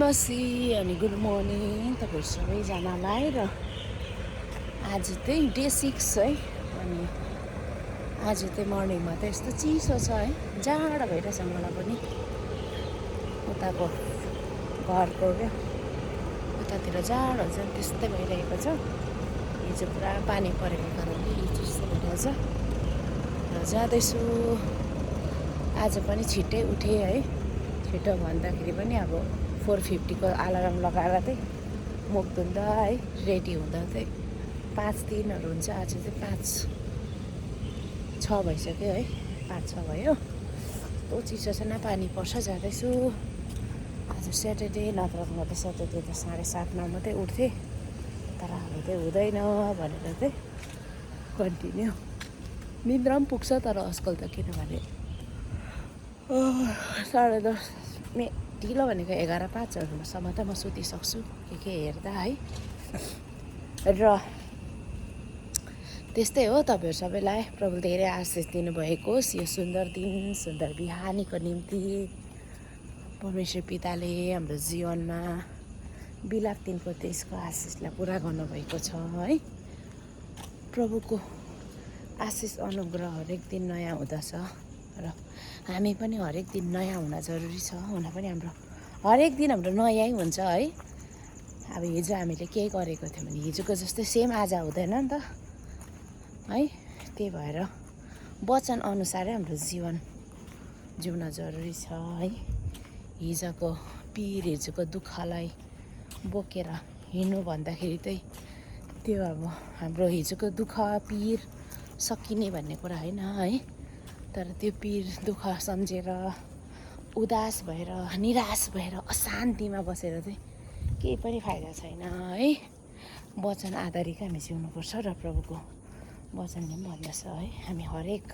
नमस्ते अनि good morning तपाईँहरू सबैजनालाई। र आज चाहिँ डे 6 है। अनि आज चाहिँ मर्निङमा त यस्तो चिसो छ है, जाडो भइरहेछ मलाई पनि। उताको घरको क्या उतातिर जाडो हुन्छ नि त्यस्तै भइरहेको छ। हिजो पुरा पानी परेको कारणले हिजो त्यस्तो भइरहेछ। र जाँदैछु आज पनि छिट्टै उठेँ है। छिटो भन्दाखेरि पनि अब 4:50 को अलार्म लगाएर चाहिँ मुख धुँदा है रेडी हुँदा चाहिँ 5:03 हुन्छ। आज चाहिँ 5:06 भइसक्यो है, 5:06 भयो। कस्तो चिसो छैन, पानी पर्छ। जाँदैछु आज स्याटरडे, नत्र त स्याटरडे त 7:30-9 मात्रै उठ्थेँ, तर अब चाहिँ हुँदैन भनेर चाहिँ कन्टिन्यू। निद्रा पनि पुग्छ तर आजकल त, किनभने 10:30 ढिलो भनेको 11:05 त म सुतिसक्छु के हेर्दा है। र त्यस्तै हो, तपाईँहरू सबैलाई प्रभु धेरै आशिष दिनुभएको होस्। यो सुन्दर दिन, सुन्दर बिहानीको निम्ति परमेश्वर पिताले हाम्रो जीवनमा बिलाप दिनको त्यसको आशिषलाई पुरा गर्नुभएको छ है। प्रभुको आशिष अनुग्रह हरेक दिन नयाँ हुँदछ र हामी पनि हरेक दिन नयाँ हुन जरुरी छ। हुन पनि हाम्रो हरेक दिन हाम्रो नयाँ हुन्छ है। अब हिजो हामीले केही गरेको थियौँ भने हिजोको जस्तै सेम आज हुँदैन नि त है। त्यही भएर वचन अनुसारै हाम्रो जीवन जिउन जरुरी छ है। हिजोको पीर, हिजोको दुःखलाई बोकेर हिँड्नु भन्दाखेरि चाहिँ त्यो अब हाम्रो हिजोको दुःख पीर सकिने भन्ने कुरा होइन है। तर त्यो पीर दुःख सम्झेर उदास भएर, निराश भएर, अशान्तिमा बसेर चाहिँ केही पनि फाइदा छैन है। वचन आधारित हामी जिउनुपर्छ र प्रभुको वचनले पनि भन्दछ है, हामी हरेक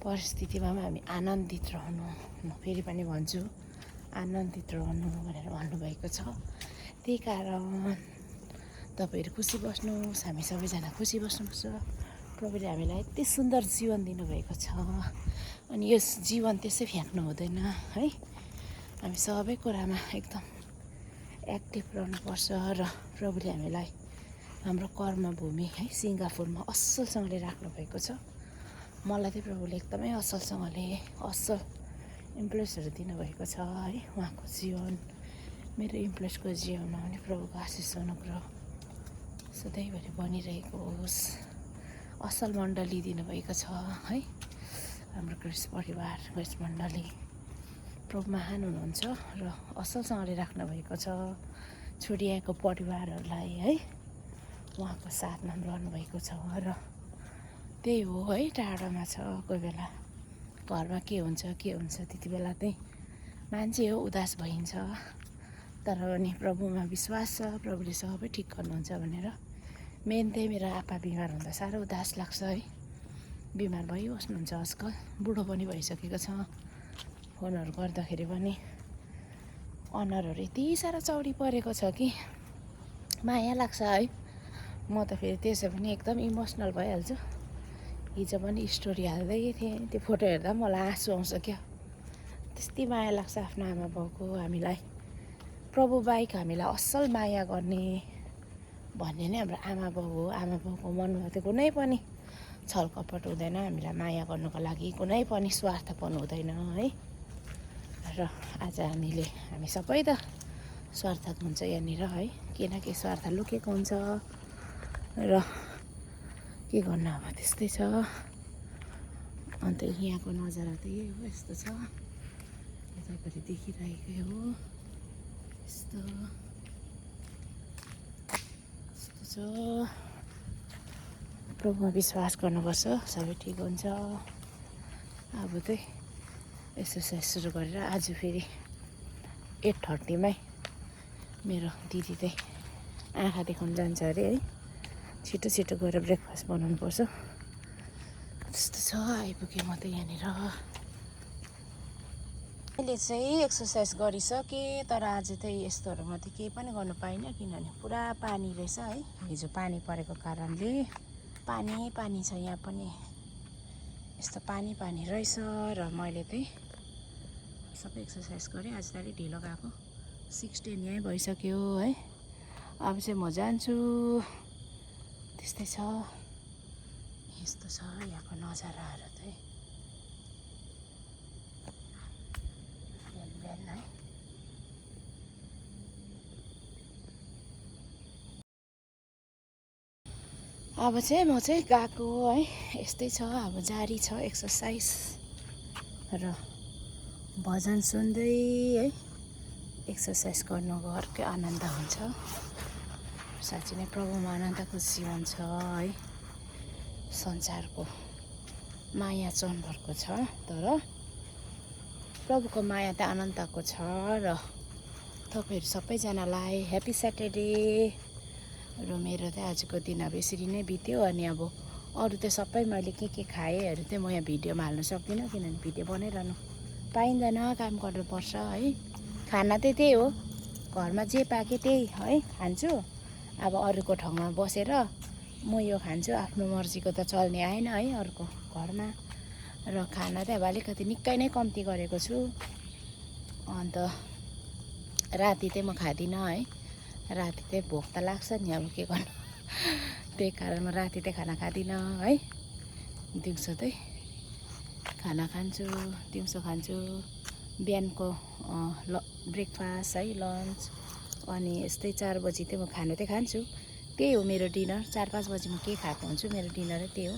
परिस्थितिमा पनि हामी आनन्दित रहनु। म फेरि पनि भन्छु, आनन्दित रहनु भनेर भन्नुभएको छ। त्यही कारण तपाईँहरू खुसी बस्नुहोस्, हामी सबैजना खुसी बस्नुपर्छ। प्रभुले हामीलाई यति सुन्दर जीवन दिनुभएको छ, अनि यस जीवन त्यसै फ्याँक्नु हुँदैन है। हामी सबै कुरामा एकदम एक्टिभ रहनुपर्छ। र प्रभुले हामीलाई हाम्रो कर्मभूमि है सिङ्गापुरमा असलसँगले राख्नुभएको छ। मलाई चाहिँ प्रभुले एकदमै असलसँगले असल इम्प्लोइजहरू दिनुभएको छ है। उहाँको जीवन, मेरो इम्प्लोइजको जीवनमा पनि प्रभुको आशिष अनुग्रह सधैँभरि बनिरहेको होस्। असल मण्डली दिनुभएको छ है। हाम्रो क्रिस परिवार, क्रिस मण्डली प्रभु महान हुनुहुन्छ र असलसँगले राख्नुभएको छ। छोडिएको परिवारहरूलाई है उहाँको साथमा रहनुभएको छ। र त्यही हो है, टाढोमा छ कोही बेला, घरमा के हुन्छ त्यति बेला चाहिँ मान्छे हो उदास भइन्छ। तर पनि प्रभुमा विश्वास छ, प्रभुले सबै ठिक गर्नुहुन्छ भनेर। मेन चाहिँ मेरो आप्पा बिमार हुँदा साह्रो उदास लाग्छ है। बिमार भइबस्नुहुन्छ, आजकल बुढो पनि भइसकेको छ। फोनहरू गर्दाखेरि पनि अनुहारहरू यति साह्रो चौडी परेको छ कि माया लाग्छ है। म त फेरि त्यसो पनि एकदम इमोसनल भइहाल्छु। हिजो पनि स्टोरी हाल्दै थिएँ, त्यो फोटो हेर्दा पनि मलाई आँसु आउँछ क्या। त्यस्तै माया लाग्छ आफ्नो आमा बाउको। हामीलाई प्रभु बाहेक हामीलाई असल माया गर्ने भन्ने नै हाम्रो आमा बाउ हो। आमा बाउको मनमा चाहिँ कुनै पनि छल कपट हुँदैन। हामीलाई माया गर्नुको लागि कुनै पनि स्वार्थपन हुँदैन है। र आज हामी सबै त स्वार्थ हुन्छ यहाँनिर है, केही न केही स्वार्थ लुकेको हुन्छ। र के गर्नु, अब त्यस्तै छ। अन्त यहाँको नजारा त यही हो, यस्तो छ। यतापट्टि देखिरहेकै हो, यस्तो छ। प्रभुमा विश्वास गर्नुपर्छ, सबै ठिक हुन्छ। अब चाहिँ एक्सर्साइज सुरु गरेर आज फेरि 8:30 मेरो दिदी चाहिँ आँखा देखाउनु जान्छ अरे है। छिटो छिटो गएर ब्रेकफास्ट बनाउनुपर्छ। त्यस्तो छ। आइपुगेँ म त यहाँनिर। अहिले चाहिँ एक्सर्साइज गरिसकेँ, तर आज चाहिँ यस्तोहरूमा चाहिँ केही पनि गर्नु पाइनँ, किनभने पुरा पानी रहेछ है। हिजो पानी परेको कारणले पानी छ यहाँ पनि, यस्तो पानी रहेछ। र मैले चाहिँ सबै एक्सर्साइज गरेँ। आज त अलिक ढिलो गएको, 16 यहीँ भइसक्यो है। अब चाहिँ म जान्छु। त्यस्तै छ, यस्तो छ यहाँको नजाराहरू चाहिँ बिहान बिहान है। अब चाहिँ म चाहिँ गएको है, यस्तै छ। अब जारी छ एक्सर्साइज र भजन सुन्दै है एक्सर्साइज गर्नुको अर्कै आनन्द हुन्छ। साँच्चै नै प्रभुमा आनन्दको जीवन छ है। संसारको माया चनभरको छ, तर प्रभुको माया त अनन्तको छ। र तपाईँहरू सबैजनालाई ह्याप्पी स्याटरडे। र मेरो चाहिँ आजको दिन अब यसरी नै बित्यो। अनि अब अरू त सबै मैले के खाएँहरू चाहिँ म यहाँ भिडियोमा हाल्नु सक्दिनँ, किनभने भिडियो बनाइरहनु पाइँदैन, काम गर्नुपर्छ है। खाना चाहिँ त्यही हो, घरमा जे पाकेँ त्यही है खान्छु। अब अरूको ठाउँमा बसेर म यो खान्छु, आफ्नो मर्जीको त चल्ने आएन है अरूको घरमा। र खाना चाहिँ अब अलिकति निकै नै कम्ती गरेको छु। अन्त राति चाहिँ म खाँदिनँ है। राति चाहिँ भोक त लाग्छ नि, अब के गर्नु। त्यही कारण म राति चाहिँ खाना खाँदिनँ है। दिउँसो चाहिँ खाना खान्छु, दिउँसो खान्छु। बिहानको ब्रेकफास्ट है, लन्च, अनि यस्तै 4 बजी चाहिँ म खाना चाहिँ खान्छु। त्यही हो मेरो डिनर। 4-5 बजी म के खाएको हुन्छु, मेरो डिनरै त्यही हो।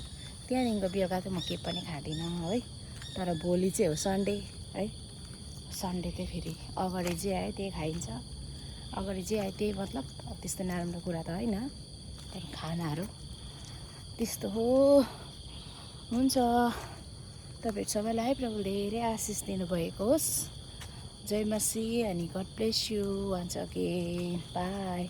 त्यहाँदेखिको बेलुका चाहिँ म के पनि खाँदिनँ है। तर भोलि चाहिँ हो सन्डे है। सन्डे चाहिँ फेरि अगाडि जे आयो त्यही खाइन्छ। अगाडि जे आयो त्यही, मतलब त्यस्तो नराम्रो कुरा त होइन, तर खानाहरू त्यस्तो हो। हुन्छ, तपाईँहरू सबैलाई प्रभुले धेरै आशिष दिनुभएको होस्। जय मसी अनि God bless you once again. By.